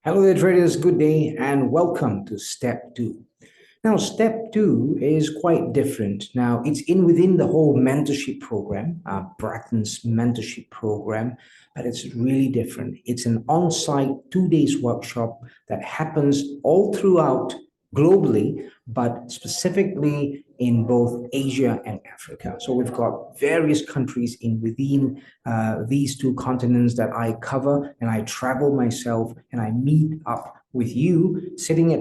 Hello there, traders. Good day and welcome to step two. Now, step two is quite different. Now, it's in within the whole mentorship program, Bratton's mentorship program, but it's really different. It's an on-site 2 days workshop that happens all throughout globally, but specifically in both Asia and Africa. So we've got various countries in within these two continents that I cover, and I travel myself and I meet up with you. Sitting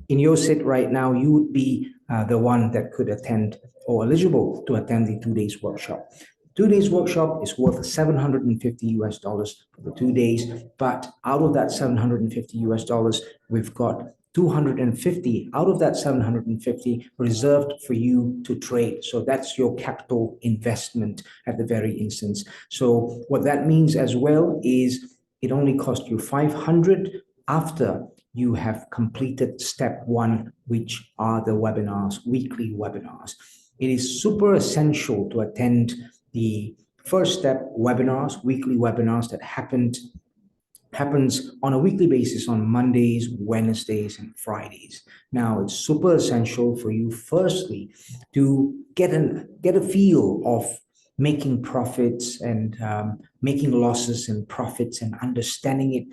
in your seat right now, you would be the one that could attend or eligible to attend the 2 days workshop. 2 days workshop is worth 750 US dollars for the 2 days, but out of that 750 US dollars, we've got 250 out of that 750 reserved for you to trade. So that's your capital investment at the very instance. So what that means as well is it only costs you 500 after you have completed step one, which are the webinars, weekly webinars. It is super essential to attend the first step webinars, weekly webinars that happens on a weekly basis on Mondays, Wednesdays, and Fridays. Now, it's super essential for you, firstly, to get a feel of making profits and making losses and profits and understanding it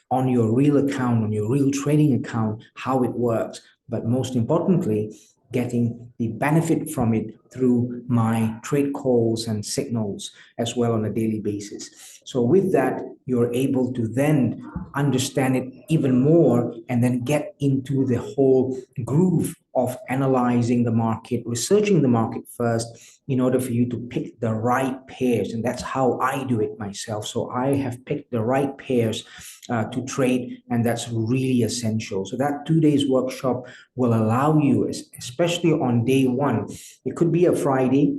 on your real account, on your real trading account, how it works. But most importantly, getting the benefit from it through my trade calls and signals as well on a daily basis. So with that, you're able to then understand it even more and then get into the whole groove of analyzing the market, researching the market first in order for you to pick the right pairs. And that's how I do it myself. So I have picked the right pairs to trade, and that's really essential. So that 2 days workshop will allow you, especially on day one, it could be a Friday,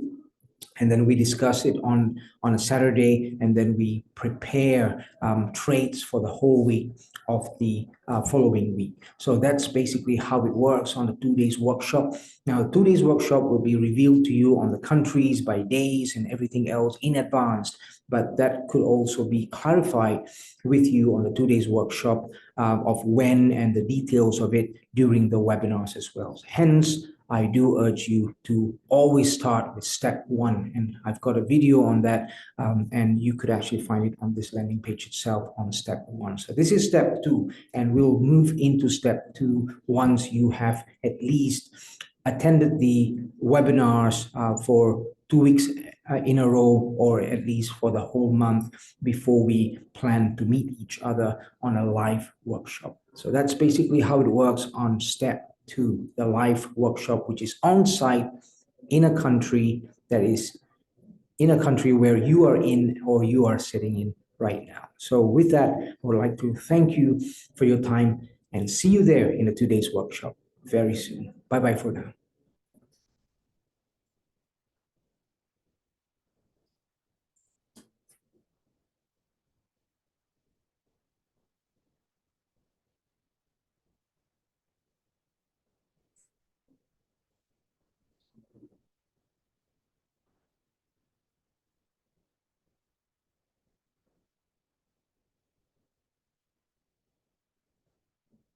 and then we discuss it on a Saturday, and then we prepare trades for the whole week of the following week. So that's basically how it works on the 2 days workshop. Now, the 2 days workshop will be revealed to you on the countries by days and everything else in advance, but that could also be clarified with you on the 2 days workshop of when and the details of it during the webinars as well. Hence, I do urge you to always start with step one. And I've got a video on that, and you could actually find it on this landing page itself on step one. So this is step two, and we'll move into step two once you have at least attended the webinars for 2 weeks in a row, or at least for the whole month before we plan to meet each other on a live workshop. So that's basically how it works on step two, the live workshop, which is on site in a country that is in a country where you are in or you are sitting in right now. So with that, I would like to thank you for your time and see you there in the 2 days workshop very soon. Bye-bye for now.